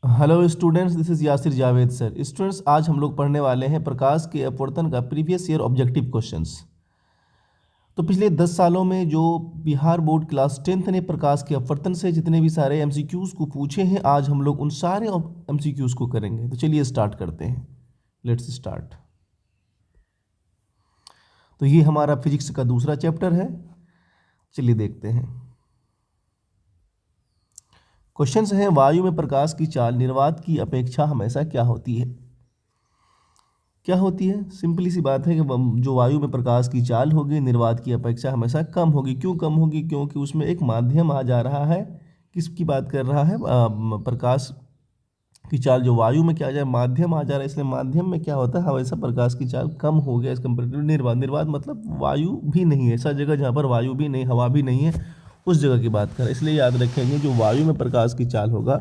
Hello students, this is Yasir Javed sir. Students, आज हम लोग पढ़ने वाले हैं प्रकाश के अपवर्तन का प्रीवियस ईयर ऑब्जेक्टिव क्वेश्चंस। तो पिछले 10 सालों में जो बिहार बोर्ड क्लास 10th ने प्रकाश के अपवर्तन से जितने भी सारे एमसीक्यूज को पूछे हैं, आज हम लोग उन सारे एमसीक्यूज को करेंगे। तो चलिए स्टार्ट करते हैं। Let's start. तो ये हमारा फिजिक्स का दूसरा चैप्टर है। चलिए देखते हैं। क्वेश्चंस हैं, वायु में प्रकाश की चाल निर्वात की अपेक्षा हमेशा क्या होती है? क्या होती है? सिंपली सी बात है कि जो वायु में प्रकाश की चाल होगी निर्वात की अपेक्षा हमेशा कम होगी। क्यों कम होगी? क्योंकि उसमें एक माध्यम आ जा रहा है। किसकी बात कर रहा है? प्रकाश की चाल जो वायु में क्या आ जाए, माध्यम आ जा रहा है, इसलिए माध्यम में क्या होता है, हमेशा प्रकाश की चाल कम हो गया एज कम्पेरेटिव निर्वात। निर्वात मतलब वायु भी नहीं है, ऐसा जगह जहाँ पर वायु भी नहीं, हवा भी नहीं है, उस जगह की बात करें। इसलिए याद रखेंगे जो वायु में प्रकाश की चाल होगा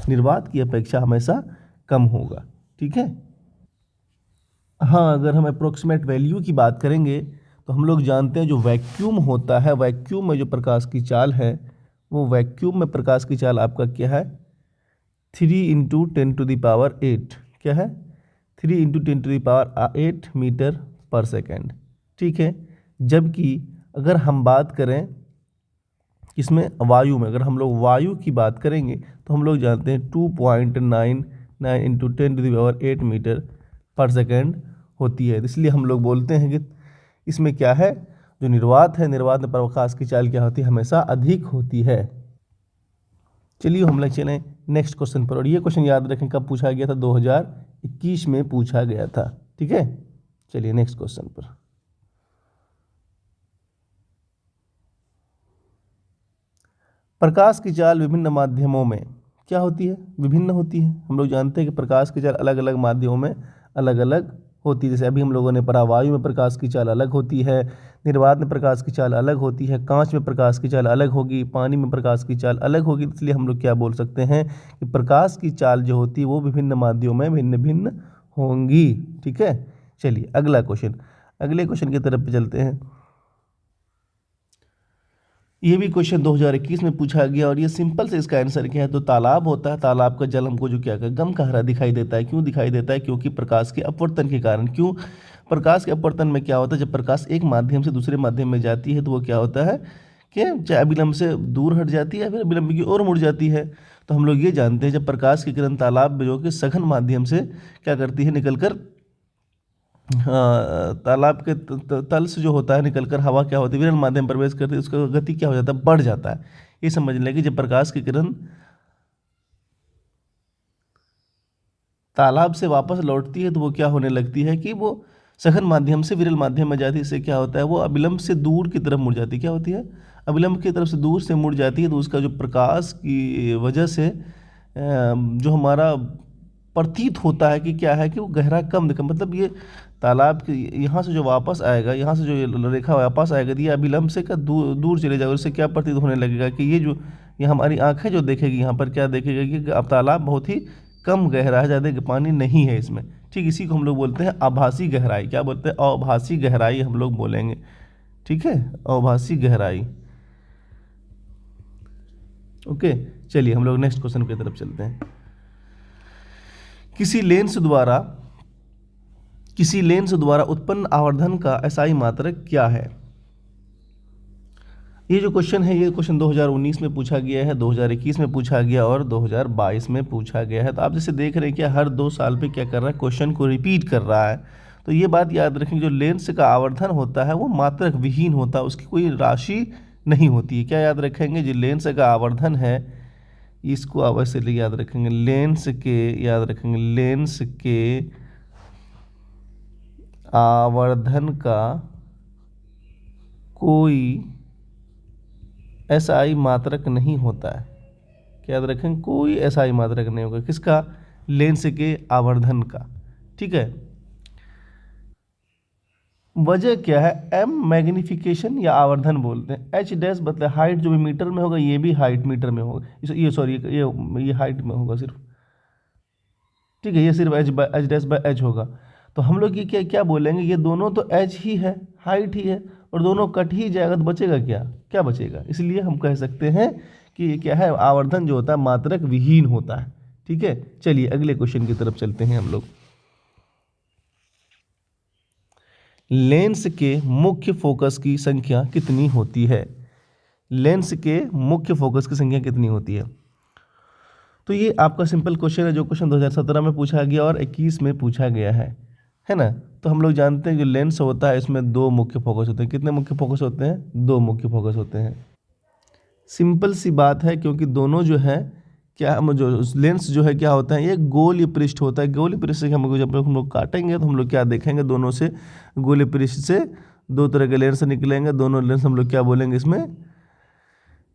निर्वात की अपेक्षा हमेशा कम होगा। ठीक है। हाँ, अगर हम अप्रोक्सीमेट वैल्यू की बात करेंगे तो हम लोग जानते हैं जो वैक्यूम होता है, वैक्यूम में जो प्रकाश की चाल है, वो वैक्यूम में प्रकाश की चाल आपका क्या है? 3 × 10⁸ क्या है? 3 × 10⁸ मीटर पर सेकेंड। ठीक है। जबकि अगर हम बात करें इसमें वायु में, अगर हम लोग वायु की बात करेंगे तो हम लोग जानते हैं 2.99 × 10⁸ मीटर पर सेकेंड होती है। इसलिए हम लोग बोलते हैं कि इसमें क्या है, जो निर्वात है, निर्वात में प्रकाश की चाल क्या होती है? हमेशा अधिक होती है। चलिए हम लोग चलें नेक्स्ट क्वेश्चन पर। और ये क्वेश्चन याद रखें कब पूछा गया था? 2021 में पूछा गया था। ठीक है। चलिए नेक्स्ट क्वेश्चन पर। प्रकाश की चाल विभिन्न माध्यमों में क्या होती है? विभिन्न होती है। हम लोग जानते हैं कि प्रकाश की चाल अलग अलग माध्यमों में अलग अलग होती है। जैसे अभी हम लोगों ने पढ़ा, वायु में प्रकाश की चाल अलग होती है, निर्वात में प्रकाश की चाल अलग होती है, कांच में प्रकाश की चाल अलग होगी, पानी में प्रकाश की चाल अलग होगी। इसलिए हम लोग क्या बोल सकते हैं कि प्रकाश की चाल जो होती है वो विभिन्न माध्यमों में भिन्न भिन्न होंगी। ठीक है। चलिए अगला क्वेश्चन, अगले क्वेश्चन की तरफ चलते हैं। ये भी क्वेश्चन 2021 में पूछा गया और ये सिंपल से इसका आंसर क्या है? तो तालाब होता है, तालाब का जल हमको जो क्या है, गम का हरा दिखाई देता है। क्यों दिखाई देता है? क्योंकि प्रकाश के अपवर्तन के कारण। क्यों? प्रकाश के अपवर्तन में क्या होता है, जब प्रकाश एक माध्यम से दूसरे माध्यम में जाती है तो वो क्या होता है कि चाहे अभिलंब से दूर हट जाती है या फिर अभिलंब की ओर मुड़ जाती है। तो हम लोग ये जानते हैं जब प्रकाश की किरण तालाब में जो कि सघन माध्यम से क्या करती है, निकलकर तालाब के तल से जो होता है निकलकर हवा क्या होती है, विरल माध्यम प्रवेश करती है, उसका गति क्या हो जाता है? बढ़ जाता है। ये समझ लें कि जब प्रकाश की किरण तालाब से वापस लौटती है तो वो क्या होने लगती है कि वो सघन माध्यम से विरल माध्यम में जाती है। इससे क्या होता है, वो अभिलंब से दूर की तरफ मुड़ जाती है। क्या होती है? अभिलंब की तरफ से दूर से मुड़ जाती है। तो उसका जो प्रकाश की वजह से जो हमारा प्रतीत होता है कि क्या है कि वो गहरा कम दिखा, मतलब ये तालाब के यहाँ से जो वापस आएगा, यहाँ से जो रेखा वापस आएगा, ये अभिलंब से क्या दूर चले जाएगा। उससे क्या प्रतीत होने लगेगा कि ये जो ये हमारी आंखें जो देखेगी, यहाँ पर क्या देखेगा कि अब तालाब बहुत ही कम गहरा है, ज़्यादा पानी नहीं है इसमें। ठीक, इसी को हम लोग बोलते हैं आभासी गहराई। क्या बोलते हैं? आभासी गहराई हम लोग बोलेंगे। ठीक है, आभासी गहराई। ओके, चलिए हम लोग नेक्स्ट क्वेश्चन की तरफ चलते हैं। किसी लेंस द्वारा उत्पन्न आवर्धन का एसआई मात्रक क्या है? ये जो क्वेश्चन है, ये क्वेश्चन 2019 में पूछा गया है, 2021 में पूछा गया और 2022 में पूछा गया है। तो आप जैसे देख रहे हैं कि हर 2 साल पे क्या कर रहा है, क्वेश्चन को रिपीट कर रहा है। तो ये बात याद रखें, जो लेंस का आवर्धन होता है वो मात्रक विहीन होता है, उसकी कोई राशि नहीं होती है। क्या याद रखेंगे? जो लेंस का आवर्धन है इसको अवश्य याद रखेंगे। लेंस के आवर्धन का कोई एसआई मात्रक नहीं होता है। क्या याद रखें? कोई एसआई मात्रक नहीं होगा। किसका? लेंस के आवर्धन का। ठीक है। वजह क्या है? एम मैग्निफिकेशन या आवर्धन बोलते हैं। एच डैश मतलब हाइट, जो भी मीटर में होगा ये भी हाइट मीटर में होगा। ये सॉरी, ये हाइट में होगा सिर्फ। ठीक है, ये सिर्फ एच डैश बाय एच होगा। तो हम लोग ये क्या क्या बोलेंगे, ये दोनों तो एच ही है, हाइट ही है, और दोनों कट ही जाएगा तो बचेगा क्या? क्या बचेगा? इसलिए हम कह सकते हैं कि ये क्या है, आवर्धन जो होता है मात्रक विहीन होता है। ठीक है, चलिए अगले क्वेश्चन की तरफ चलते हैं हम लोग। लेंस के मुख्य फोकस की संख्या कितनी होती है? लेंस के मुख्य फोकस की संख्या कितनी होती है? तो ये आपका सिंपल क्वेश्चन है, जो क्वेश्चन 2017 में पूछा गया और 21 में पूछा गया है ना। तो हम लोग जानते हैं जो लेंस होता है इसमें दो मुख्य फोकस होते हैं। कितने मुख्य फोकस होते हैं? दो मुख्य फोकस होते हैं। सिंपल सी बात है, क्योंकि दोनों जो है क्या हम जो लेंस जो है क्या होता है, एक गोलीय पृष्ठ होता है। गोलीय पृष्ठ से जब हम लोग काटेंगे तो हम लोग क्या देखेंगे, दोनों से गोलीय पृष्ठ से दो तरह के लेंस निकलेंगे। दोनों लेंस हम लोग क्या बोलेंगे, इसमें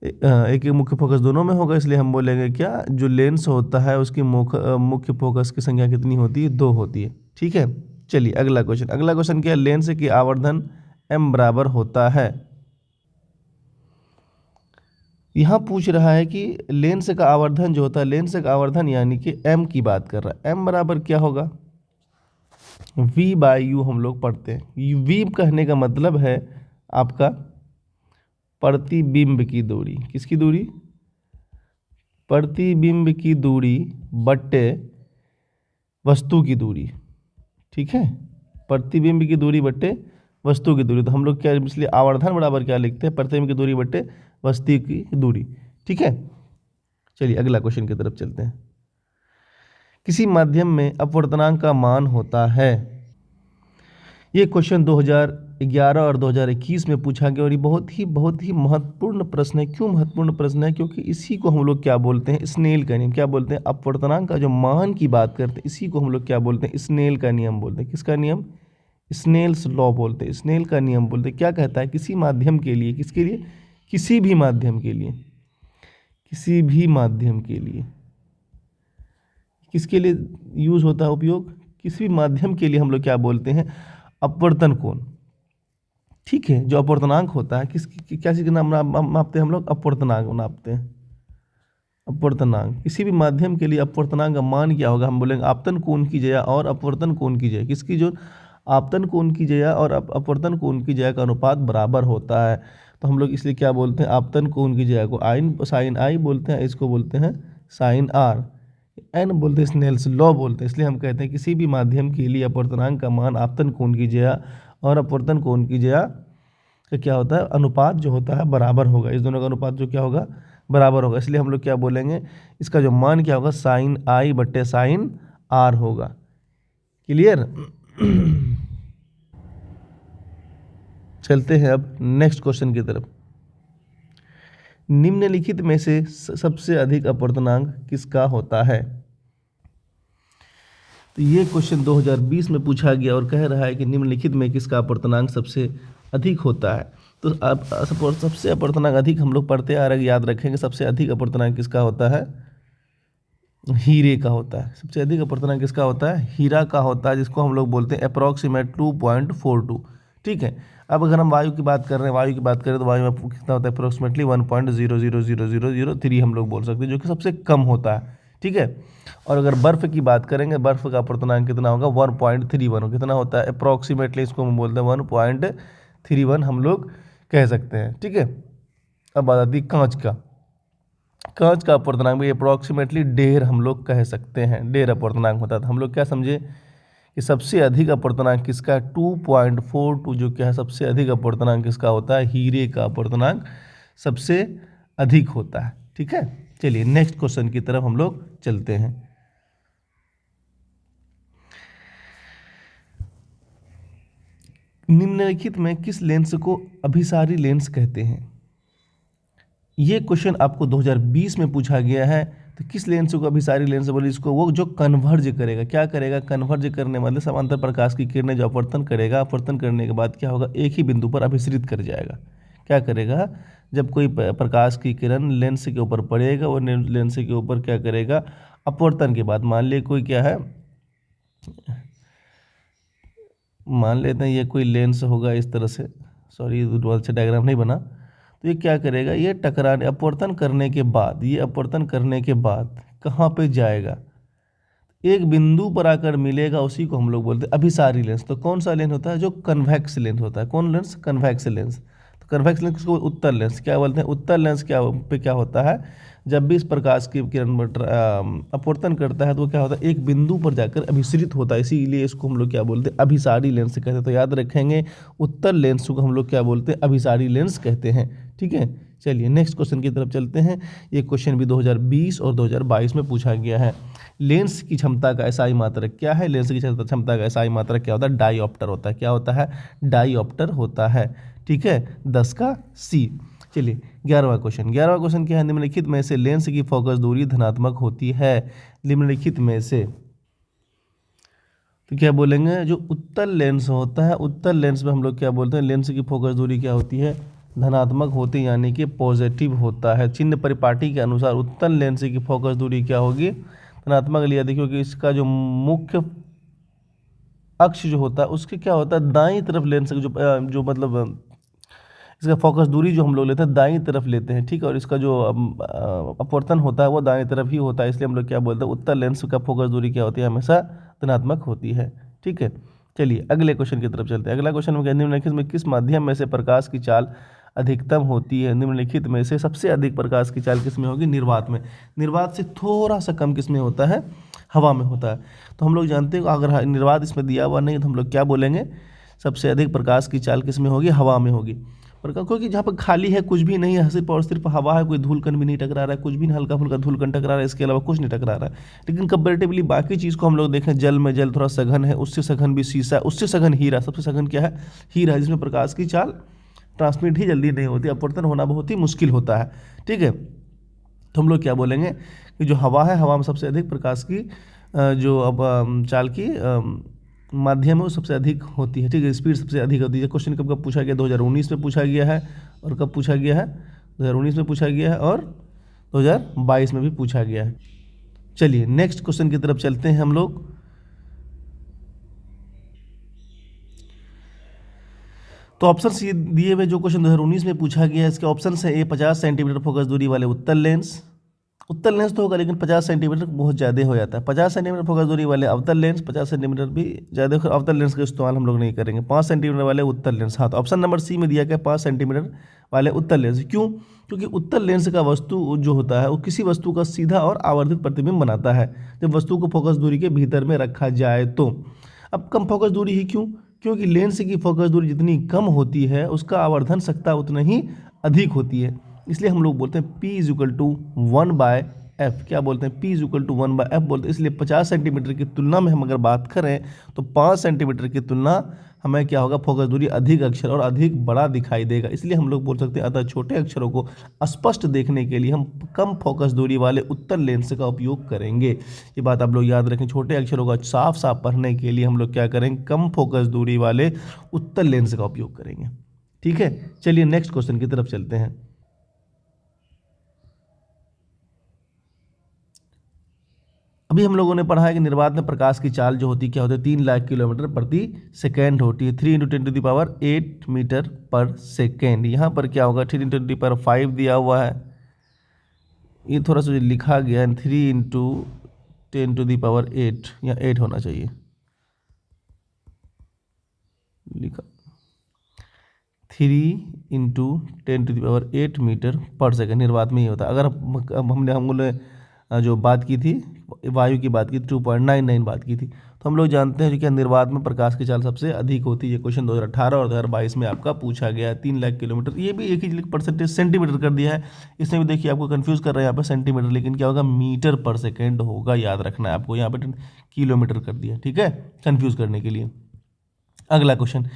एक मुख्य फोकस दोनों में होगा, इसलिए हम बोलेंगे क्या, जो लेंस होता है उसकी मुख्य फोकस की संख्या कितनी होती है? दो होती है। ठीक है, चलिए अगला क्वेश्चन। अगला क्वेश्चन क्या है? लेंस की आवर्धन m बराबर होता है। यहाँ पूछ रहा है कि लेंस का आवर्धन जो होता है, लेंस का आवर्धन यानी कि m की बात कर रहा है। m बराबर क्या होगा? v/u हम लोग पढ़ते हैं। v कहने का मतलब है आपका प्रतिबिंब की दूरी। किसकी दूरी? प्रतिबिंब की दूरी बट्टे वस्तु की दूरी। ठीक है, प्रतिबिंब की दूरी बट्टे वस्तु की दूरी। तो हम लोग क्या, इसलिए आवर्धन बराबर क्या लिखते हैं? प्रतिबिंब की दूरी बट्टे वस्तु की दूरी। ठीक है, चलिए अगला क्वेश्चन की तरफ चलते हैं। किसी माध्यम में अपवर्तनांक का मान होता है। ये क्वेश्चन 2011 और 2021 में पूछा गया और ये बहुत ही महत्वपूर्ण प्रश्न है। क्यों महत्वपूर्ण प्रश्न है? क्योंकि इसी को हम लोग क्या बोलते हैं? स्नेल का नियम। क्या बोलते हैं? अपवर्तनांक का जो मान की बात करते हैं इसी को हम लोग क्या बोलते हैं? स्नेल का नियम बोलते हैं। किसका नियम? स्नेल्स लॉ बोलते हैं, स्नेल का नियम बोलते हैं। क्या कहता है? किसी माध्यम के लिए, किसके लिए? किसी भी माध्यम के लिए, किसी भी माध्यम के लिए, किसके लिए यूज होता है उपयोग? किसी भी माध्यम के लिए हम लोग क्या बोलते हैं? अपवर्तन कोण। ठीक है, जो अपवर्तनांक होता है क्या चीज़ का नाम नापते हैं हम लोग? अपवर्तनांक नापते हैं। अपवर्तनांक, किसी भी माध्यम के लिए अपवर्तनांक का मान क्या होगा? हम बोलेंगे आपतन कोण की जया और अपवर्तन कोण की जया। किसकी? जो आपतन कोण की जया और अपवर्तन कोण की जया का अनुपात बराबर होता है। तो हम लोग इसलिए क्या बोलते हैं? आपतन कोण की जया को साइन आई बोलते हैं, इसको बोलते हैं साइन आर। एन बोलते हैं स्नेल्स लॉ बोलते हैं। इसलिए हम कहते हैं किसी भी माध्यम के लिए अपवर्तनांक का मान आपतन कोण की जया और अपवर्तन कोण की जया का क्या होता है? अनुपात जो होता है बराबर होगा। इस दोनों का अनुपात जो क्या होगा? बराबर होगा। इसलिए हम लोग क्या बोलेंगे? इसका जो मान क्या होगा? साइन आई बट्टे साइन आर होगा। क्लियर? चलते हैं अब नेक्स्ट क्वेश्चन की तरफ। निम्नलिखित में से सबसे अधिक अपवर्तनांक किसका होता है? तो ये क्वेश्चन 2020 में पूछा गया और कह रहा है कि निम्नलिखित में किसका अपवर्तनांक सबसे अधिक होता है। तो अब सबसे अपवर्तनांक अधिक हम लोग पढ़ते आ रहे हैं, याद रखेंगे। सबसे अधिक अपवर्तनांक किसका होता है? हीरे का होता है। सबसे अधिक अपवर्तनांक किसका होता है? हीरा का होता है, जिसको हम लोग बोलते हैं अप्रॉक्सीमेट 2.42। ठीक है, अब अगर हम वायु की बात कर रहे हैं, वायु की बात करें तो वायु में कितना होता है? अप्रोक्सीमेटली 1.000003 हम लोग बोल सकते हैं, जो कि सबसे कम होता है। ठीक है, और अगर बर्फ़ की बात करेंगे, बर्फ़ का अपवर्तनांक कितना होगा? 1.31। कितना होता है? अप्रॉक्सीमेटली इसको हम बोलते हैं 1.31 हम लोग कह सकते हैं। ठीक है, अब बात आती है कांच का। कांच का अपवर्तनांक भी अप्रॉक्सीमेटली 1.5 हम लोग कह सकते हैं। 1.5 अपवर्तनांक होता है। तो हम लोग क्या समझे कि सबसे अधिक अपवर्तनांक किसका? 2.42 जो क्या है? सबसे अधिक अपवर्तनांक किसका होता है? हीरे का अपवर्तनांक सबसे अधिक होता है। ठीक है, चलिए नेक्स्ट क्वेश्चन की तरफ हम लोग चलते हैं। निम्नलिखित में किस लेंस को अभिसारी लेंस कहते हैं? ये क्वेश्चन आपको 2020 में पूछा गया है। तो किस लेंस को अभिसारी लेंस बोले? इसको वो जो कन्वर्ज करेगा। क्या करेगा? कन्वर्ज करने मतलब समांतर प्रकाश की किरणें जो अपवर्तन करेगा, अपवर्तन करने के बाद क्या होगा? एक ही बिंदु पर अभिसरित कर जाएगा। क्या करेगा? जब कोई प्रकाश की किरण लेंस के ऊपर पड़ेगा, वो लेंस के ऊपर क्या करेगा? अपवर्तन के बाद मान लिया कोई क्या है, मान लेते हैं ये कोई लेंस होगा इस तरह से, सॉरी अच्छा डायग्राम नहीं बना। तो ये क्या करेगा? ये टकराने अपवर्तन करने के बाद, ये अपवर्तन करने के बाद कहाँ पे जाएगा? एक बिंदु पर आकर मिलेगा, उसी को हम लोग बोलते हैं अभिसारी लेंस। तो कौन सा लेंस होता है? जो कन्वेक्स लेंस होता है। कौन लेंस? Convex lens. तो कन्वेक्स लेंस किसको उत्तर लेंस क्या बोलते हैं? उत्तर लेंस क्या होता है, जब भी इस प्रकाश की किरण अपवर्तन करता है तो क्या होता है, एक बिंदु पर जाकर अभिसरित होता है, इसीलिए इसको हम लोग क्या बोलते हैं? अभिसारी लेंस कहते हैं। तो याद रखेंगे, उत्तर लेंस को हम लोग क्या बोलते हैं? अभिसारी लेंस कहते हैं। ठीक है, चलिए नेक्स्ट क्वेश्चन की तरफ चलते हैं। ये क्वेश्चन भी 2020 और 2022 में पूछा गया है। लेंस की क्षमता का एसआई मात्रक क्या है? लेंस की क्षमता का एसआई मात्रक क्या होता है? डाईऑप्टर होता है। क्या होता है? डाईऑप्टर होता है। ठीक है, 10 का सी। चलिए 11वां क्वेश्चन क्या है? निम्नलिखित में से लेंस की फोकस दूरी धनात्मक होती है। निम्नलिखित में से तो क्या बोलेंगे? जो उत्तल लेंस होता है, उत्तल लेंस में हम लोग क्या बोलते हैं? लेंस की फोकस दूरी क्या होती है? धनात्मक होती है, यानी कि पॉजिटिव होता है। चिन्ह परिपाटी के अनुसार उत्तल लेंस की फोकस दूरी क्या होगी? धनात्मक लिया। देखिए कि इसका जो मुख्य अक्ष जो होता है उसके क्या होता है? दाईं तरफ लेंस जो मतलब इसका फोकस दूरी जो हम लोग लेते हैं दाईं तरफ लेते हैं। ठीक है, और इसका जो अपवर्तन होता है वो दाईं तरफ ही होता है, इसलिए हम लोग क्या बोलते हैं? उत्तल लेंस का फोकस दूरी क्या होती है? हमेशा धनात्मक होती है। ठीक है, चलिए अगले क्वेश्चन की तरफ चलते हैं। अगला क्वेश्चन में निम्नलिखित में किस माध्यम में से प्रकाश की चाल अधिकतम होती है? निम्नलिखित में से सबसे अधिक प्रकाश की चाल किस में होगी? निर्वात में। निर्वात से थोड़ा सा कम किस में होता है? हवा में होता है। तो हम लोग जानते हैं अगर निर्वात इसमें दिया हुआ नहीं तो हम लोग क्या बोलेंगे? सबसे अधिक प्रकाश की चाल किस में होगी? हवा में होगी। क्योंकि जहाँ पर खाली है, कुछ भी नहीं है, सिर्फ और सिर्फ हवा है, कोई धूलकण भी नहीं टकरा रहा है, कुछ भी नहीं, हल्का फुल्का धूलकण टकरा रहा है, इसके अलावा कुछ नहीं टकरा रहा है। लेकिन कंपेरेटिवली बाकी चीज़ को हम लोग देखें, जल में जल थोड़ा सघन है, उससे सघन भी शीशा है, उससे सघन हीरा, सबसे सघन क्या है? हीरा, जिसमें प्रकाश की चाल ट्रांसमिट ही जल्दी नहीं होती, अपवर्तन होना बहुत ही मुश्किल होता है। ठीक है, तो हम लोग क्या बोलेंगे कि जो हवा है, हवा में सबसे अधिक प्रकाश की जो अब चाल की माध्यम है वो सबसे अधिक होती है। ठीक है, स्पीड सबसे अधिक होती है। क्वेश्चन कब पूछा गया? 2019 में पूछा गया है। और कब पूछा गया है? 2019 में पूछा गया है और 2022 में भी पूछा गया है। चलिए नेक्स्ट क्वेश्चन की तरफ चलते हैं हम लोग। तो ऑप्शन सी दिए हुए जो क्वेश्चन 2019 में पूछा गया है, इसके ऑप्शन है: ए 50 सेंटीमीटर फोकस दूरी वाले उत्तल लेंस, उत्तल लेंस तो होगा लेकिन 50 सेंटीमीटर बहुत ज़्यादा हो जाता है। 50 सेंटीमीटर फोकस दूरी वाले अवतल लेंस, 50 सेंटीमीटर भी ज़्यादा, अवतल लेंस का इस्तेमाल हम लोग नहीं करेंगे। 5 सेंटीमीटर वाले उत्तल लेंस। हाँ, तो ऑप्शन नंबर सी में दिया गया 5 सेंटीमीटर वाले उत्तल लेंस। क्यों? क्योंकि उत्तल लेंस का वस्तु जो होता है वो किसी वस्तु का सीधा और आवर्धित प्रतिबिंब बनाता है जब वस्तु को फोकस दूरी के भीतर में रखा जाए तो। अब कम फोकस दूरी ही क्यों? क्योंकि लेंस की फोकस दूरी जितनी कम होती है उसका आवर्धन शक्ति उतना ही अधिक होती है, इसलिए हम लोग बोलते हैं P = 1/f। क्या बोलते हैं? P = 1/f बोलते हैं। इसलिए 50 सेंटीमीटर की तुलना में हम अगर बात करें तो 5 सेंटीमीटर की तुलना हमें क्या होगा? फोकस दूरी अधिक अक्षर और अधिक बड़ा दिखाई देगा, इसलिए हम लोग बोल सकते हैं अतः छोटे अक्षरों को स्पष्ट देखने के लिए हम कम फोकस दूरी वाले उत्तल लेंस का उपयोग करेंगे। ये बात आप लोग याद रखें, छोटे अक्षरों का साफ साफ पढ़ने के लिए हम लोग क्या करेंगे? कम फोकस दूरी वाले उत्तल लेंस का उपयोग करेंगे। ठीक है, चलिए नेक्स्ट क्वेश्चन की तरफ चलते हैं। अभी हम लोगों ने पढ़ा है कि निर्वात में प्रकाश की चाल जो होती है क्या होती है? 3 लाख किलोमीटर प्रति सेकेंड होती है। 3 × 10⁸ मीटर पर सेकेंड। यहाँ पर क्या होगा? 3 × 10⁵ दिया हुआ है, ये थोड़ा सा लिखा गया है 3 × 10⁸ या 8 होना चाहिए लिखा, 3 × 10⁸ मीटर पर सेकेंड निर्वात में ही होता है। अगर हमने जो बात की थी वायु की बात की 2.99 बात की थी, तो हम लोग जानते हैं कि क्या निर्वात में प्रकाश की चाल सबसे अधिक होती है। ये क्वेश्चन 2018 और 2022 में आपका पूछा गया है। 3 लाख किलोमीटर, ये भी एक ही परसेंटेज सेंटीमीटर कर दिया है, इसमें भी देखिए आपको कंफ्यूज कर रहा है यहाँ पे सेंटीमीटर, लेकिन क्या होगा? मीटर पर सेकेंड होगा, याद रखना है आपको। यहाँ पे किलोमीटर कर दिया, ठीक है, कंफ्यूज करने के लिए। अगला क्वेश्चन,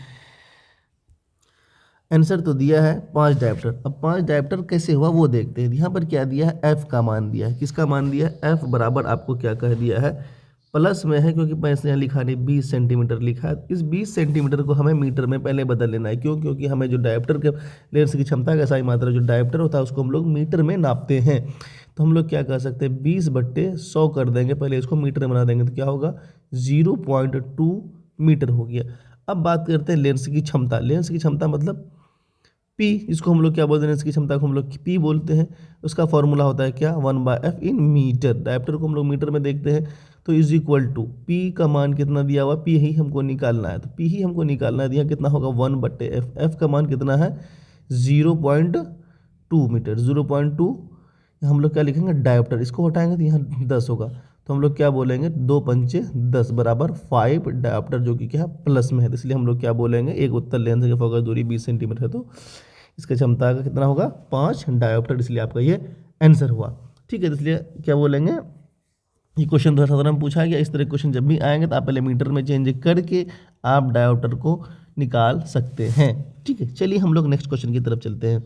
आंसर तो दिया है 5 डायप्टर। अब 5 डायप्टर कैसे हुआ वो देखते हैं। यहाँ पर क्या दिया है? f का मान दिया है। किसका मान दिया है? f बराबर आपको क्या कह दिया है? प्लस में है, क्योंकि पैसे यहाँ लिखा नहीं, 20 सेंटीमीटर लिखा है। इस 20 सेंटीमीटर को हमें मीटर में पहले बदल लेना है। क्यों? क्योंकि हमें जो डायप्टर के लेंस की क्षमता का सही मात्रा जो डायप्टर होता है उसको हम लोग मीटर में नापते हैं। तो हम लोग क्या कर सकते हैं? 20/100 कर देंगे, पहले इसको मीटर में बना देंगे तो क्या होगा? 0.2 मीटर हो गया। अब बात करते हैं लेंस की क्षमता। लेंस की क्षमता मतलब P, इसको हम लोग क्या बोलते हैं? इसकी क्षमता को हम लोग P बोलते हैं। उसका फॉर्मूला होता है क्या? 1/f in metre. डायप्टर को हम लोग मीटर में देखते हैं, तो = P का मान कितना दिया हुआ? P ही हमको निकालना है, तो P ही हमको निकालना है। यहाँ कितना होगा? 1/f। f का मान कितना है? 0.2 मीटर। 0.2 हम लोग क्या लिखेंगे, डायोप्टर। इसको हटाएंगे तो यहाँ 10 होगा, तो हम लोग क्या बोलेंगे, 2×5 = 10 बराबर 5 डायोप्टर, जो कि क्या है, प्लस में है। तो इसलिए हम लोग क्या बोलेंगे, एक उत्तल लेंस की फोकस दूरी 20 सेंटीमीटर है, तो इसका क्षमता का कितना होगा, 5 डायोप्टर। इसलिए आपका ये आंसर हुआ। ठीक है, तो इसलिए क्या बोलेंगे, ये क्वेश्चन 2017 में पूछा गया। इस तरह क्वेश्चन जब भी आएंगे तो आप पहले मीटर में चेंज करके आप डायोप्टर को निकाल सकते हैं। ठीक है, चलिए हम लोग नेक्स्ट क्वेश्चन की तरफ चलते हैं।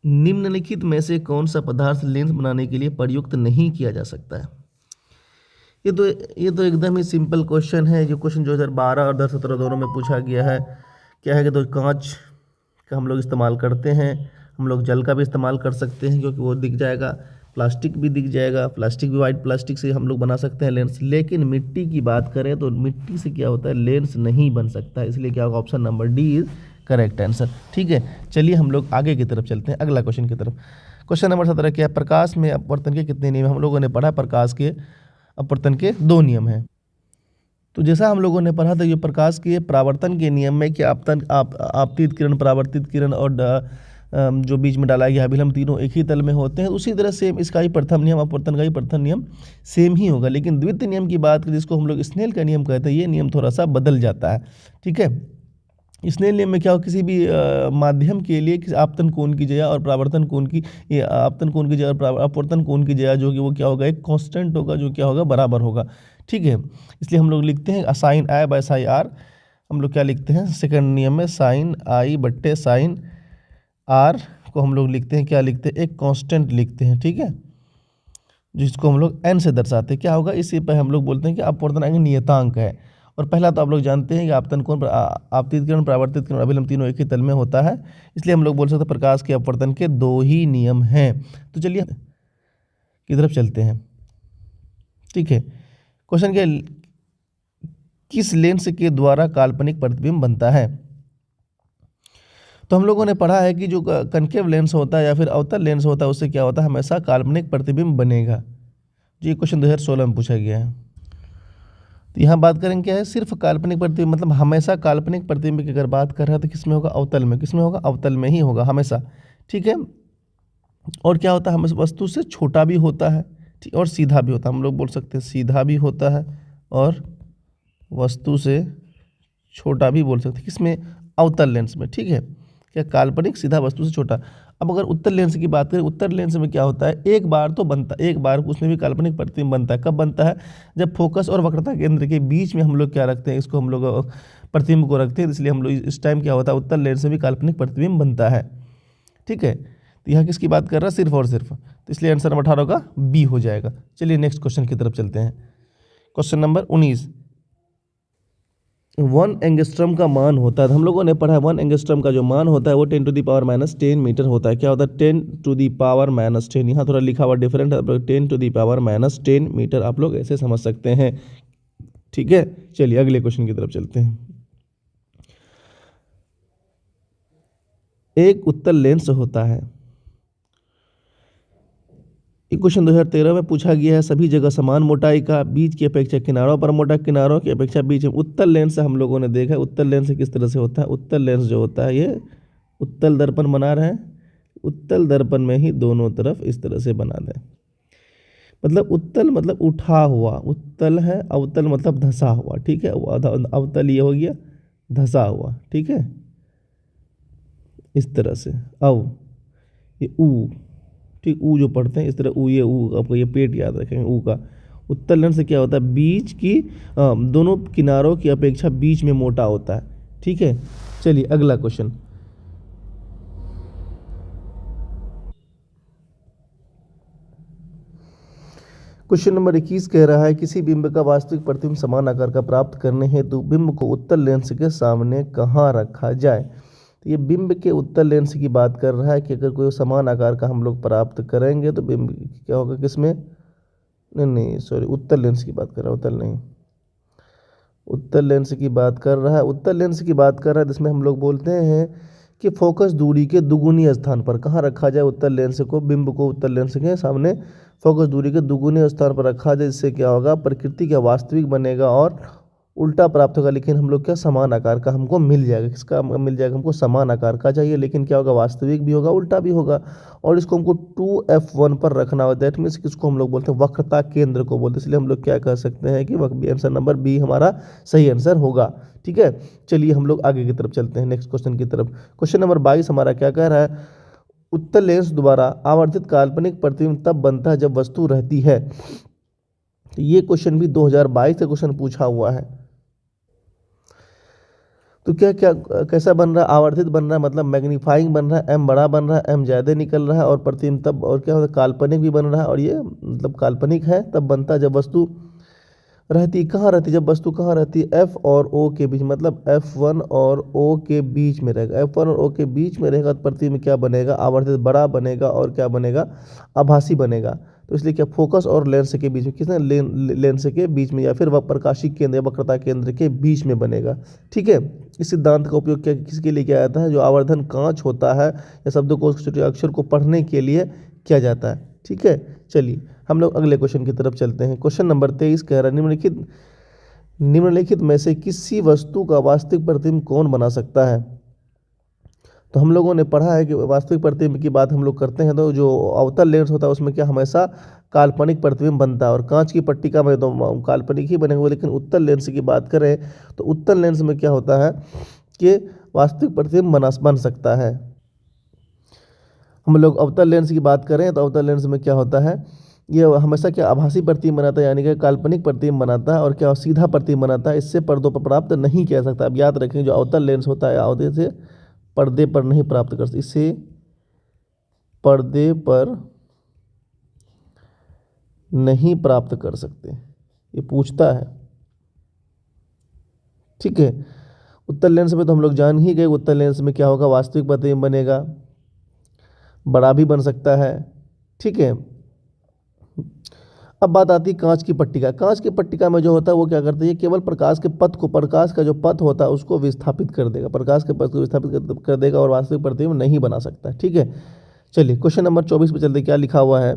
निम्नलिखित में से कौन सा पदार्थ लेंस बनाने के लिए प्रयुक्त नहीं किया जा सकता है। ये तो एकदम ही सिंपल क्वेश्चन है। जो क्वेश्चन 2012 और 2017 दोनों में पूछा गया है। क्या है कि तो कांच का हम लोग इस्तेमाल करते हैं, हम लोग जल का भी इस्तेमाल कर सकते हैं क्योंकि वो दिख जाएगा, प्लास्टिक भी दिख जाएगा, प्लास्टिक भी वाइट प्लास्टिक से हम लोग बना सकते हैं लेंस। लेकिन मिट्टी की बात करें तो मिट्टी से क्या होता है, लेंस नहीं बन सकता। इसलिए क्या होगा, option number D is correct answer. ठीक है, चलिए हम लोग आगे की तरफ चलते हैं, अगला क्वेश्चन की तरफ। क्वेश्चन नंबर 17 क्या है, प्रकाश में अपवर्तन के कितने नियम। हम लोगों ने पढ़ा प्रकाश के अपवर्तन के 2 नियम हैं। तो जैसा हम लोगों ने पढ़ा था, ये प्रकाश के परावर्तन के नियम में कि आपतित किरण, परावर्तित किरण और जो बीच में डाला गया अभिलंब, तीनों एक ही तल में होते हैं। उसी तरह सेम इसका ही प्रथम नियम, अपवर्तन का ही प्रथम नियम सेम ही होगा। लेकिन द्वितीय नियम की बात करें, जिसको हम लोग स्नेल का नियम कहते हैं, ये नियम थोड़ा सा बदल जाता है। ठीक है, स्नेल नियम में क्या हो, किसी भी माध्यम के लिए किसी आपतन कोण की जगह और परावर्तन कोण की, ये आपतन कोण की जगह और अपवर्तन कोण की जगह जो कि वो क्या होगा, एक कांस्टेंट होगा, जो क्या होगा, बराबर होगा। ठीक है, इसलिए हम लोग लिखते हैं sine i by sine r. हम लोग क्या लिखते हैं सेकंड नियम में, साइन आई बट्टे साइन आर को हम लोग लिखते हैं, क्या लिखते हैं, एक कांस्टेंट लिखते हैं। ठीक है, जिसको हम लोग एन से दर्शाते हैं। क्या होगा, इसी पर हम लोग बोलते हैं कि अपवर्तन एक नियतांक है। और पहला तो आप लोग जानते हैं कि आपतन कोण, आपतित किरण, परावर्तित किरण, अभिलंब, तीनों एक ही तल में होता है। इसलिए हम लोग बोल सकते हैं प्रकाश के अपवर्तन के 2 ही नियम हैं। तो चलिए की तरफ चलते हैं। ठीक है, क्वेश्चन क्या, किस लेंस के द्वारा काल्पनिक प्रतिबिंब बनता है। तो हम लोगों ने पढ़ा है कि जो कनकेव लेंस होता है या फिर अवतल लेंस होता है, उससे क्या होता है, हमेशा काल्पनिक प्रतिबिंब बनेगा। जो ये क्वेश्चन 2016 में पूछा गया है। तो यहाँ बात करेंगे क्या है, सिर्फ काल्पनिक प्रतिबिंब, मतलब हमेशा काल्पनिक प्रतिबिंब की अगर बात कर रहा है तो किस में होगा, अवतल में। किस में होगा, अवतल में ही होगा हमेशा। ठीक है, और क्या होता है, हमेशा वस्तु से छोटा भी होता है, ठीक, और सीधा भी होता है। हम लोग बोल सकते हैं सीधा भी होता है और वस्तु से छोटा भी बोल सकते हैं। किसमें, अवतल लेंस में। ठीक है, क्या काल्पनिक, सीधा, वस्तु से छोटा। अब अगर उत्तल लेंस की बात करें, उत्तल लेंस में क्या होता है, एक बार तो बनता, एक बार उसमें भी काल्पनिक प्रतिबिंब बनता है। कब बनता है, जब फोकस और वक्रता केंद्र के बीच में हम लोग क्या रखते हैं, इसको हम लोग प्रतिबिंब को रखते हैं। इसलिए हम लोग इस टाइम क्या होता है, उत्तल लेंस में भी काल्पनिक प्रतिबिंब बनता है। ठीक है, तो यहाँ किसकी बात कर रहा है, सिर्फ और सिर्फ। तो इसलिए आंसर नंबर 18 का बी हो जाएगा। चलिए नेक्स्ट क्वेश्चन की तरफ चलते हैं। क्वेश्चन नंबर 19, 1 एंगस्ट्रम का मान होता है। हम लोगों ने पढ़ा है 1 एंगस्ट्रम का जो मान होता है वो 10⁻⁻10 मीटर होता है। क्या होता है, 10⁻⁻10। यहाँ थोड़ा लिखा हुआ डिफरेंट है, 10⁻⁻10 मीटर आप लोग ऐसे समझ सकते हैं। ठीक है, चलिए अगले क्वेश्चन की तरफ चलते हैं। एक उत्तल लेंस होता है। एक क्वेश्चन 2013 में पूछा गया है, सभी जगह समान मोटाई का, बीच की अपेक्षा किनारों पर मोटा, किनारों की अपेक्षा बीच में। उत्तल लेंस हम लोगों ने देखा है, उत्तल लेंस किस तरह से होता है। उत्तल लेंस जो होता है, ये उत्तल दर्पण बना रहे हैं, उत्तल दर्पण में ही दोनों तरफ इस तरह से बना दें। मतलब उत्तल मतलब उठा हुआ, उत्तल है, अवतल मतलब धंसा हुआ। ठीक है, अवतल ये हो गया धंसा हुआ। ठीक है, इस तरह से ये ऊ, ठीक, ऊ जो पढ़ते हैं इस तरह, ऊ, ये ऊ, आपको ये पेट याद रखेंगे ऊ का। उत्तल लेंस से क्या होता है, बीच की दोनों किनारों की अपेक्षा बीच में मोटा होता है। ठीक है, चलिए अगला क्वेश्चन। क्वेश्चन नंबर 21 कह रहा है, किसी बिंब का वास्तविक प्रतिबिंब समान आकार का प्राप्त करने हेतु बिंब को उत्तल लेंस के सामने कहाँ रखा जाए। तो ये बिंब के उत्तल लेंस की बात कर रहा है कि अगर कोई समान आकार का हम लोग प्राप्त करेंगे तो बिंब क्या होगा, किसमें, नहीं सॉरी, उत्तल लेंस की बात कर रहा है, उत्तल नहीं, उत्तल लेंस की बात कर रहा है। उत्तल लेंस की बात कर रहा है जिसमें हम लोग बोलते हैं कि फोकस दूरी के दुगुनी स्थान पर कहाँ रखा जाए उत्तल लेंस को, बिंब को उत्तल लेंस के सामने फोकस दूरी के दुगुने स्थान पर रखा जाए। जिससे क्या होगा, प्रकृति का वास्तविक बनेगा और उल्टा प्राप्त होगा, लेकिन हम लोग क्या समान आकार का हमको मिल जाएगा। किसका मिल जाएगा? हमको समान आकार का चाहिए, लेकिन क्या होगा? वास्तविक भी होगा, उल्टा भी होगा। और इसको हमको 2F1 पर रखना होगा। दैट मीन्स किसको हम लोग बोलते हैं? वक्रता केंद्र को बोलते हैं। इसलिए हम लोग क्या कह सकते हैं कि आंसर नंबर बी हमारा सही आंसर होगा। ठीक है, चलिए हम लोग आगे की तरफ चलते हैं, नेक्स्ट क्वेश्चन की तरफ। क्वेश्चन नंबर 22 हमारा क्या कह रहा है? उत्तल लेंस द्वारा आवर्धित काल्पनिक प्रतिबिंब तब बनता है जब वस्तु रहती है। तो ये क्वेश्चन भी 2022 का क्वेश्चन पूछा हुआ है। तो क्या क्या कैसा बन रहा है? आवर्धित बन रहा है, मतलब मैग्नीफाइंग बन रहा है, एम बड़ा बन रहा है, एम ज़्यादा निकल रहा है, और प्रतिबिंब तब, और क्या होता है? काल्पनिक भी बन रहा है, और ये मतलब काल्पनिक है तब बनता है जब वस्तु रहती। कहाँ रहती? जब वस्तु कहाँ रहती है? एफ और ओ के बीच, मतलब F1 और ओ के बीच में रहेगा। F1 और ओ के बीच में रहेगा तो प्रतिबिंब क्या बनेगा? आवर्धित बड़ा बनेगा, और क्या बनेगा? आभासी बनेगा। तो इसलिए क्या फोकस और लेंस के बीच में, किसने लेंस के बीच में, या फिर वह प्रकाशिक केंद्र या वक्रता केंद्र के बीच में बनेगा। ठीक है, इस सिद्धांत का उपयोग क्या किसके लिए किया जाता है? जो आवर्धन कांच होता है या शब्दों को, छोटे अक्षर को पढ़ने के लिए किया जाता है। ठीक है, चलिए हम लोग अगले क्वेश्चन की तरफ चलते हैं। क्वेश्चन नंबर 23 कह रहा है निम्नलिखित में से किसी वस्तु का वास्तविक प्रतिबिंब कौन बना सकता है? तो हम लोगों ने पढ़ा है कि वास्तविक प्रतिबिंब की बात हम लोग करते हैं तो जो अवतल लेंस होता है उसमें क्या हमेशा काल्पनिक प्रतिबिंब बनता है, और कांच की पट्टिका में तो काल्पनिक ही बनेगा। लेकिन उत्तल लेंस की बात करें तो उत्तल लेंस में क्या होता है कि वास्तविक प्रतिबिंब बन सकता है। हम लोग अवतल लेंस की बात करें तो अवतल लेंस में क्या होता है? ये हमेशा क्या आभासी प्रतिबिंब बनाता है, यानी कि काल्पनिक प्रतिबिंब बनाता है, और क्या सीधा प्रतिबिंब बनाता है। इससे पर्दों पर प्राप्त नहीं किया जा सकता। अब याद रखें, जो अवतल लेंस होता है आवते से पर्दे पर नहीं प्राप्त कर सकते, इससे पर्दे पर नहीं प्राप्त कर सकते, ये पूछता है। ठीक है, उत्तल लेंस में तो हम लोग जान ही गए, उत्तल लेंस में क्या होगा? वास्तविक प्रतिबिंब बनेगा, बड़ा भी बन सकता है। ठीक है, अब बात आती है कांच की पट्टिका। कांच की पट्टिका में जो होता है वो क्या करता है? ये केवल प्रकाश के पथ को, प्रकाश का जो पथ होता है उसको विस्थापित कर देगा, प्रकाश के पथ को विस्थापित कर देगा, और वास्तविक प्रतिबिंब नहीं बना सकता। ठीक है, चलिए क्वेश्चन नंबर 24 पे चलते। क्या लिखा हुआ है?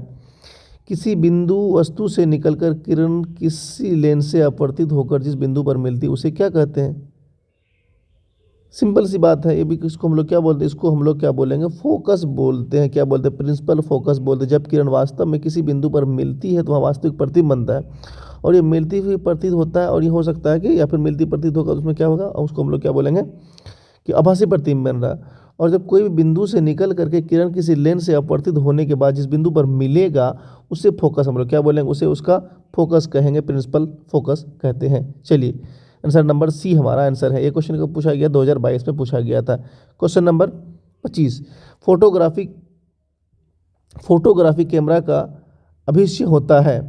किसी बिंदु वस्तु से निकलकर किरण किसी लेंस से अपवर्तित होकर जिस बिंदु पर मिलती है उसे क्या कहते हैं? सिंपल सी बात है, ये भी इसको हम लोग क्या बोलते हैं? इसको हम लोग क्या बोलेंगे? फोकस बोलते हैं। क्या बोलते हैं? प्रिंसिपल फोकस बोलते हैं। जब किरण वास्तव में किसी बिंदु पर मिलती है तो वहाँ वास्तविक प्रतिबिंब बनता है, और ये मिलती हुई प्रतीत होता है, और ये हो सकता है कि या फिर मिलती प्रतीत होगा, उसमें क्या होगा? उसको हम लोग क्या बोलेंगे कि आभासी प्रतिबिंब बन रहा है। और जब कोई भी बिंदु से निकल करके किरण किसी लेंस से अपवर्तित होने के बाद जिस बिंदु पर मिलेगा उसे फोकस हम लोग क्या बोलेंगे? उसे उसका फोकस कहेंगे, प्रिंसिपल फोकस कहते हैं। चलिए आंसर नंबर सी हमारा आंसर है। ये क्वेश्चन को पूछा गया 2022 में पूछा गया था। क्वेश्चन नंबर 25, फोटोग्राफी कैमरा का अभिष्य होता है।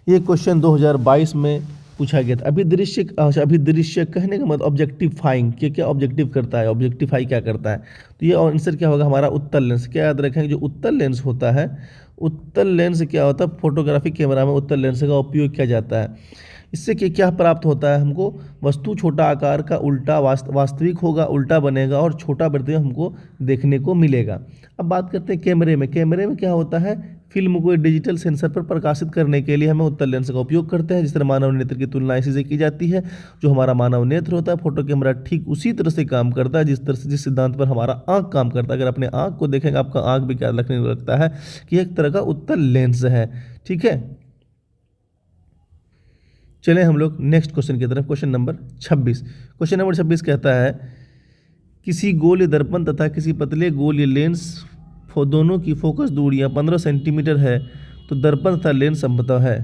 ये क्वेश्चन 2022 में पूछा गया था। अभिदृश्य कहने का मतलब ऑब्जेक्टिफाइंग, क्या ऑब्जेक्टिव करता है? ऑब्जेक्टिफाई क्या करता है? तो ये आंसर क्या होगा हमारा? उत्तल लेंस। क्या याद रखेंगे? जो उत्तल लेंस होता है, उत्तल लेंस क्या होता है? फोटोग्राफी कैमरा में उत्तल लेंस का उपयोग किया जाता है। इससे क्या प्राप्त होता है हमको? वस्तु छोटा आकार का उल्टा वास्तविक होगा, उल्टा बनेगा, और छोटा प्रतिबिंब हमको देखने को मिलेगा। अब बात करते हैं कैमरे में। कैमरे में क्या होता है? फिल्म को डिजिटल सेंसर पर प्रकाशित करने के लिए हमें उत्तल लेंस का उपयोग करते हैं। जिस तरह मानव नेत्र की तुलना इसी से की जाती है। जो हमारा मानव नेत्र होता है, फोटो कैमरा ठीक उसी तरह से काम करता है जिस सिद्धांत पर हमारा आँख काम करता है। अगर अपने आँख को देखेंगे, आपका आँख भी क्या लगने लगता है कि एक तरह का उत्तल लेंस है। ठीक है, चलें हम लोग नेक्स्ट क्वेश्चन की तरफ। Question number 26। क्वेश्चन नंबर 26 कहता है किसी गोल दर्पण तथा किसी पतले गोल लेंस दोनों की फोकस दूरियां 15 सेंटीमीटर है तो दर्पण तथा लेंस समतल है।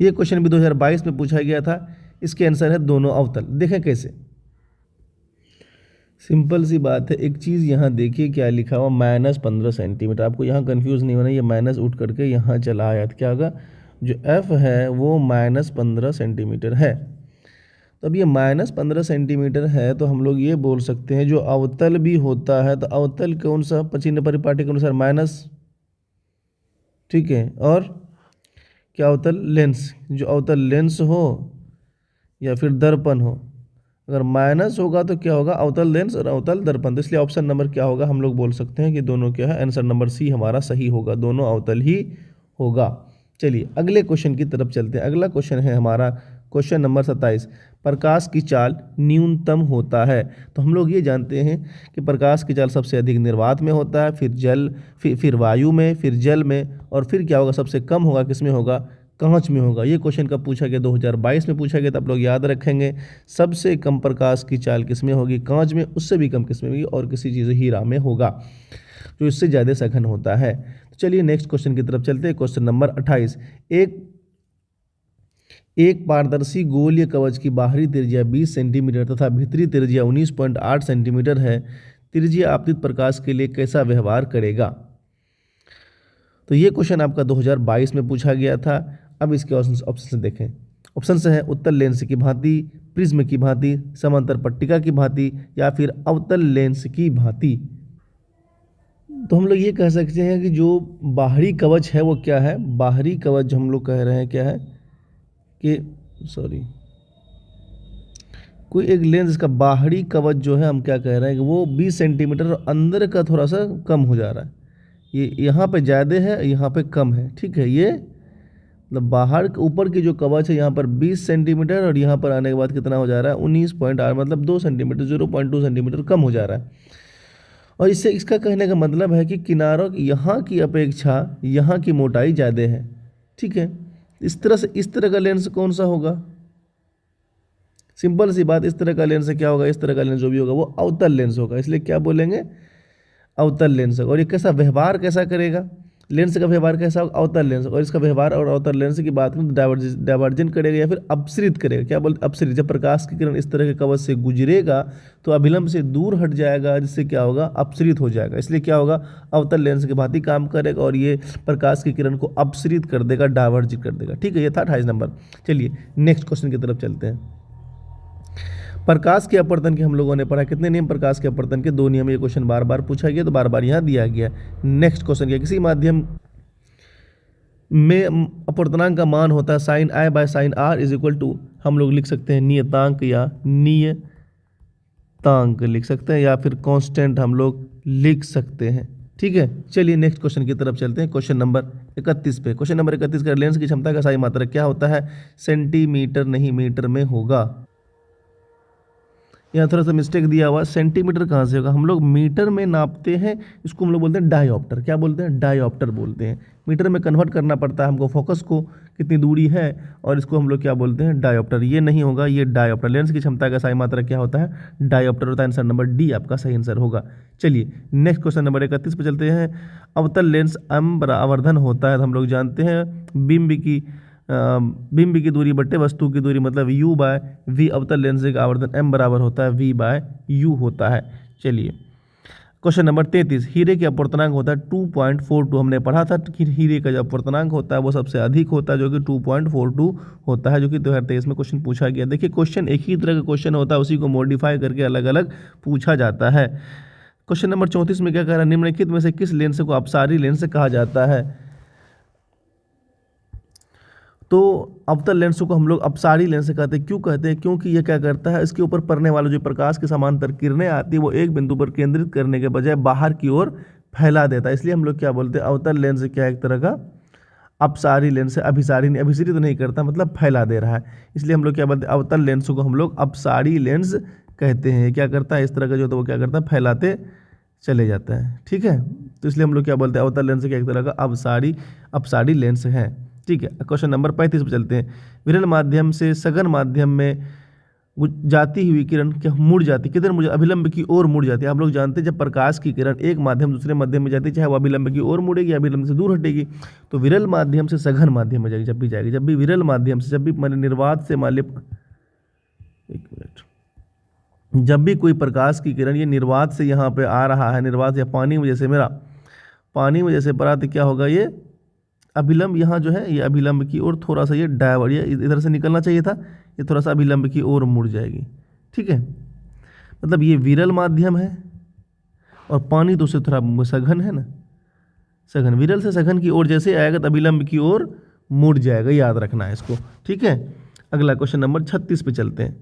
यह क्वेश्चन भी 2022 में पूछा गया था। इसके आंसर है दोनों अवतल। देखें कैसे, सिंपल सी बात है। एक चीज़ यहाँ देखिए क्या लिखा हुआ, -15 सेंटीमीटर। आपको यहाँ कंफ्यूज नहीं होना, ये माइनस उठ करके यहाँ चला आया तो क्या होगा? जो F है वो -15 सेंटीमीटर है। तो अब ये -15 सेंटीमीटर है तो हम लोग ये बोल सकते हैं जो अवतल भी होता है तो अवतल कौन सा? चिन्ह परिपाटी के अनुसार माइनस। ठीक है, और क्या अवतल? लेंस। जो अवतल लेंस हो या फिर दर्पण हो, अगर माइनस होगा तो क्या होगा? अवतल लेंस और अवतल दर्पण। तो इसलिए ऑप्शन नंबर क्या होगा? हम लोग बोल सकते हैं कि दोनों क्या है? आंसर नंबर सी हमारा सही होगा, दोनों अवतल ही होगा। चलिए अगले क्वेश्चन की तरफ चलते हैं। अगला क्वेश्चन है हमारा क्वेश्चन नंबर 27। प्रकाश की चाल न्यूनतम होता है। तो हम लोग ये जानते हैं कि प्रकाश की चाल सबसे अधिक निर्वात में होता है, फिर जल, फिर वायु में, फिर जल में, और फिर क्या होगा, सबसे कम होगा किस में होगा, कांच में होगा। ये क्वेश्चन कब पूछा गया, 2022 में पूछा गया। तो आप लोग याद रखेंगे सबसे कम प्रकाश की चाल किस में होगी, कांच में, उससे भी कम किस में होगी, और किसी चीज़ हीरा में होगा जो इससे ज़्यादा सघन होता है। तो चलिए नेक्स्ट क्वेश्चन की तरफ चलते हैं। Question number 28। एक पारदर्शी गोलीय कवच की बाहरी त्रिज्या 20 सेंटीमीटर तथा भीतरी त्रिज्या 19.8 सेंटीमीटर है। त्रिज्या आपतित प्रकाश के लिए कैसा व्यवहार करेगा। तो ये क्वेश्चन आपका 2022 में पूछा गया था। अब इसके ऑप्शन देखें। ऑप्शन से है उत्तल लेंस की भांति, प्रिज्म की भांति, समांतर पट्टिका की भांति, या फिर अवतल लेंस की भांति। तो हम लोग ये कह सकते हैं कि जो बाहरी कवच है वो क्या है, बाहरी कवच जो हम लोग कह रहे हैं क्या है कि कोई एक लेंस का बाहरी कवच जो है हम क्या कह रहे हैं कि वो 20 सेंटीमीटर और अंदर का थोड़ा सा कम हो जा रहा है। ये यहाँ पे ज़्यादा है, यहाँ पे कम है, ठीक है। ये मतलब बाहर के ऊपर की जो कवच है यहाँ पर 20 सेंटीमीटर और यहाँ पर आने के बाद कितना हो जा रहा है 19.8, मतलब 2 सेंटीमीटर 0.2 सेंटीमीटर कम हो जा रहा है। और इससे इसका कहने का मतलब है कि किनारों यहाँ की अपेक्षा यहाँ की मोटाई ज़्यादा है, ठीक है। इस तरह का लेंस कौन सा होगा, सिंपल सी बात, इस तरह का लेंस क्या होगा, इस तरह का लेंस जो भी होगा वो अवतल लेंस होगा। इसलिए क्या बोलेंगे, अवतल लेंस। और ये कैसा व्यवहार कैसा करेगा, लेंस का व्यवहार कैसा होगा, अवतल लेंस। और इसका व्यवहार और अवतल लेंस की बात करें तो डाइवर्जन करेगा या फिर अपसरित करेगा। क्या बोलते, अपसरित। जब प्रकाश की किरण इस तरह के कवच से गुजरेगा तो अभिलंब से दूर हट जाएगा, जिससे क्या होगा, अपसरित हो जाएगा। इसलिए क्या होगा, अवतल लेंस की भांति काम करेगा और ये प्रकाश की किरण को अपसरित कर देगा, डाइवर्जित कर देगा, ठीक है। ये था 28 नंबर। चलिए नेक्स्ट क्वेश्चन की तरफ चलते हैं। प्रकाश के अपवर्तन के हम लोगों ने पढ़ा, कितने नियम प्रकाश के अपवर्तन के, 2 नियम। ये क्वेश्चन बार बार पूछा गया तो बार बार यहाँ दिया गया। नेक्स्ट क्वेश्चन क्या, किसी माध्यम में अपवर्तनांक का मान होता है sine i by sine r is equal to, हम लोग लिख सकते हैं नियतांक या नियतांक लिख सकते हैं, या फिर कांस्टेंट हम लोग लिख सकते हैं, ठीक है। चलिए नेक्स्ट क्वेश्चन की तरफ चलते हैं। क्वेश्चन नंबर 31 पे। क्वेश्चन नंबर 31 का लेंस की क्षमता का सही मात्रक क्या होता है, सेंटीमीटर नहीं मीटर में होगा। यहाँ थोड़ा सा मिस्टेक दिया हुआ, सेंटीमीटर कहाँ से होगा, हम लोग मीटर में नापते हैं, इसको हम लोग बोलते हैं डायोप्टर। क्या बोलते हैं, डायोप्टर बोलते हैं। मीटर में कन्वर्ट करना पड़ता है हमको फोकस को, कितनी दूरी है, और इसको हम लोग क्या बोलते हैं, डायोप्टर। ये नहीं होगा, ये डायोप्टर। लेंस की क्षमता का सही मात्रक क्या होता है, डायोप्टर होता है। आंसर नंबर डी आपका सही आंसर होगा। चलिए नेक्स्ट क्वेश्चन नंबर 31 पे चलते हैं। अवतल लेंस m आवर्धन होता है, हम लोग जानते हैं बिंब की दूरी बट्टे वस्तु की दूरी, मतलब u बाय v। अवतल लेंस का आवर्धन m बराबर होता है v बाय u होता है। चलिए क्वेश्चन नंबर 33। हीरे के अपवर्तनांक होता है 2.42। हमने पढ़ा था कि हीरे का जो अपवर्तनांक होता है वो सबसे अधिक होता है, जो कि 2.42 होता है, जो कि 2023 में क्वेश्चन पूछा गया। देखिए क्वेश्चन एक ही तरह का क्वेश्चन होता है, उसी को मॉडिफाई करके अलग अलग पूछा जाता है। क्वेश्चन नंबर 34 में क्या कह रहा है, निम्नलिखित में से किस लेंस को अपसारी लेंस कहा जाता है। तो अवतल लेंस को हम लोग अपसारी लेंस कहते हैं। क्यों कहते हैं, क्योंकि ये क्या करता है, इसके ऊपर पड़ने वाले जो प्रकाश की समांतर किरणें आती है वो एक बिंदु पर केंद्रित करने के बजाय बाहर की ओर फैला देता है। इसलिए हम लोग क्या बोलते हैं, अवतल लेंस क्या, एक तरह का अपसारी लेंस है। अभिसारी तो नहीं करता, मतलब फैला दे रहा है। इसलिए हम लोग क्या बोलते हैं, अवतल लेंस को हम लोग अपसारी लेंस कहते हैं। क्या करता है, इस तरह का जो तो वो क्या करता है, फैलाते चले जाता है, ठीक है। तो इसलिए हम लोग क्या बोलते हैं, अवतल लेंस क्या, एक तरह का अपसारी लेंस है, ठीक है। क्वेश्चन नंबर 35 पे चलते हैं। विरल माध्यम से सघन माध्यम में जाती हुई किरण क्या मुड़ जाती, किधर मुझे, अभिलंब की ओर मुड़ जाती है। आप लोग जानते हैं जब प्रकाश की किरण एक माध्यम दूसरे माध्यम में जाती है, चाहे वो अभिलंब की ओर मुड़ेगी या अभिलंब से दूर हटेगी। तो विरल माध्यम से सघन माध्यम में जाएगी, जब भी विरल माध्यम से, जब भी मैंने निर्वात से मान लिया, एक मिनट, जब भी कोई प्रकाश की किरण ये निर्वात से यहाँ पे आ रहा है, निर्वात या पानी में जैसे मेरा पानी में जैसे पड़ा, तो क्या होगा, ये अभिलंब यहाँ जो है, ये अभिलंब की ओर थोड़ा सा ये डायवर्ट, ये इधर से निकलना चाहिए था, ये थोड़ा सा अभिलंब की ओर मुड़ जाएगी, ठीक है। मतलब ये विरल माध्यम है और पानी तो उससे थोड़ा सघन है ना, सघन, विरल से सघन की ओर जैसे आएगा तो अभिलंब की ओर मुड़ जाएगा, याद रखना है इसको, ठीक है। अगला क्वेश्चन नंबर 36 पे चलते हैं।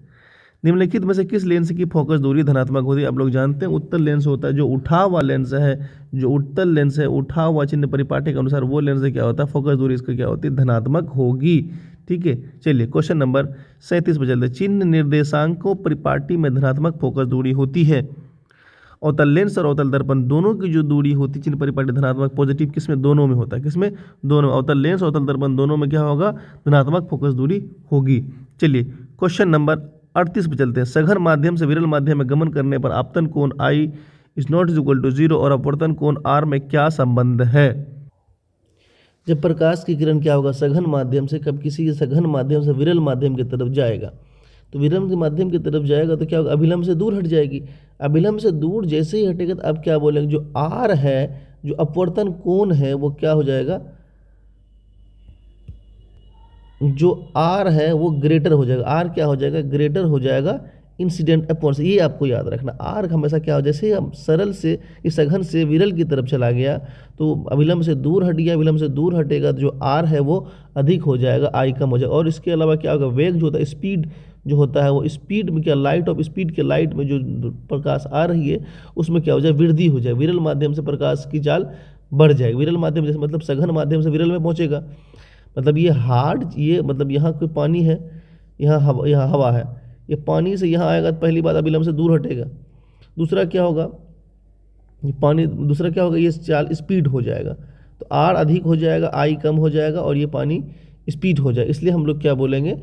निम्नलिखित में से किस लेंस की फोकस दूरी धनात्मक होती है? आप लोग जानते हैं उत्तल लेंस होता है, जो उठा हुआ लेंस है, जो उत्तल लेंस है, उठा हुआ चिन्ह परिपाटी के अनुसार वो लेंस से क्या होता है, फोकस दूरी इसका क्या होती है, धनात्मक होगी। ठीक है, चलिए क्वेश्चन नंबर 37 पर चलते हैं। चिन्ह निर्देशांकों परिपाटी में धनात्मक फोकस दूरी होती है। अवतल लेंस और अवतल दर्पण दोनों की जो दूरी होती है चिन्ह परिपाटी धनात्मक पॉजिटिव किसमें, दोनों में होता है। किसमें, दोनों में। अवतल लेंस अवतल दर्पण दोनों में क्या होगा, धनात्मक फोकस दूरी होगी। चलिए क्वेश्चन नंबर 38 पे चलते हैं। सघन माध्यम से विरल माध्यम में गमन करने पर आपतन कोण I is not is equal to 0 और अपवर्तन कोण R में क्या संबंध है? जब प्रकाश की किरण क्या होगा, सघन माध्यम से, कब किसी सघन माध्यम से विरल माध्यम की तरफ जाएगा, तो विरल के माध्यम की तरफ जाएगा तो क्या होगा, अभिलंब से दूर हट जाएगी। अभिलंब से दूर जैसे ही हटेगा तो अब क्या बोलेंगे, जो R है, जो अपवर्तन कोण है वो क्या हो जाएगा, जो R है वो ग्रेटर हो जाएगा। R क्या हो जाएगा, ग्रेटर हो जाएगा इंसिडेंट अपॉन से। ये आपको याद रखना, R हमेशा क्या हो, जैसे हम सरल से इस सघन से विरल की तरफ चला गया तो अभिलंब से दूर हट गया, अभिलंब से दूर हटेगा तो जो R है वो अधिक हो जाएगा, I कम हो जाएगा। और इसके अलावा क्या होगा, वेग जो होता है, स्पीड जो होता है वो स्पीड में क्या, लाइट ऑफ स्पीड के लाइट में जो प्रकाश आ रही है उसमें क्या हो जाए, वृद्धि हो जाए। विरल माध्यम से प्रकाश की चाल बढ़ जाएगी। विरल माध्यम जैसे मतलब सघन माध्यम से विरल में पहुंचेगा, मतलब ये हार्ड, ये मतलब यहाँ कोई पानी है, यहाँ हवा है, ये पानी से यहाँ आएगा तो पहली बात अभिलंब से दूर हटेगा। दूसरा क्या होगा, ये चाल स्पीड हो जाएगा, तो R अधिक हो जाएगा, I कम हो जाएगा और ये पानी स्पीड हो जाएगा। इसलिए हम लोग क्या बोलेंगे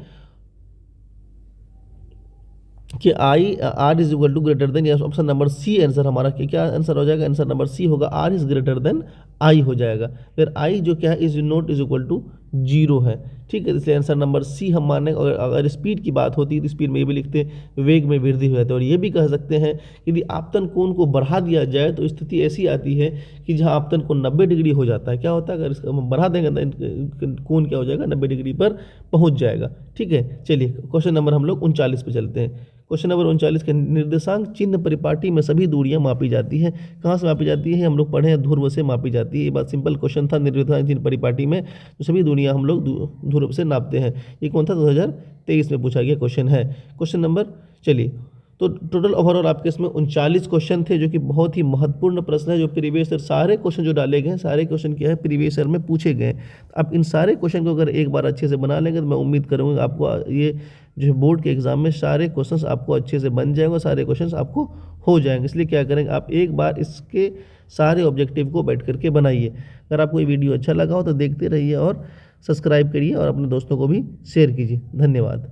कि R is equal to greater than, option number C answer हमारा क्या आंसर हो जाएगा, आंसर नंबर सी होगा, R is greater than I हो जाएगा। फिर I जो क्या है, is not is equal to 0 है। ठीक है, इसलिए आंसर नंबर सी हम माने। और अगर स्पीड की बात होती है तो स्पीड में ये भी लिखते हैं वेग में वृद्धि हो जाती है। और ये भी कह सकते हैं कि यदि आपतन कोण को बढ़ा दिया जाए तो स्थिति ऐसी आती है कि जहाँ आपतन कोण 90 डिग्री हो जाता है, क्या होता है, अगर इसको हम बढ़ा देंगे तो कोण क्या हो जाएगा, 90 डिग्री पर पहुँच जाएगा। ठीक है, चलिए क्वेश्चन नंबर हम लोग 39 पे चलते हैं। क्वेश्चन नंबर 39 के निर्देशांक चिन्ह परिपाटी में सभी दूरियां मापी जाती हैं। कहाँ से मापी जाती है, हम लोग पढ़े हैं ध्रुव से मापी जाती है। ये बात सिंपल क्वेश्चन था। निर्देशांक चिन्ह परिपाटी में तो सभी दूरियां हम लोग ध्रुव से नापते हैं। ये कौन था, 2023 में पूछा गया क्वेश्चन है। क्वेश्चन नंबर, चलिए तो टोटल ओवरऑल आपके इसमें 39 क्वेश्चन थे, जो कि बहुत ही महत्वपूर्ण प्रश्न है, जो प्रीवियस ईयर सारे क्वेश्चन जो डाले गए हैं, सारे क्वेश्चन क्या है, प्रीवियस ईयर में पूछे गए। अब इन सारे क्वेश्चन को अगर एक बार अच्छे से बना लेंगे तो मैं उम्मीद करूँगा आपको ये जो बोर्ड के एग्जाम में सारे क्वेश्चंस आपको अच्छे से बन जाएंगे, सारे क्वेश्चंस आपको हो जाएंगे। इसलिए क्या करेंगे, आप एक बार इसके सारे ऑब्जेक्टिव को बैठ करके बनाइए। अगर आपको ये वीडियो अच्छा लगा हो तो देखते रहिए और सब्सक्राइब करिए और अपने दोस्तों को भी शेयर कीजिए। धन्यवाद।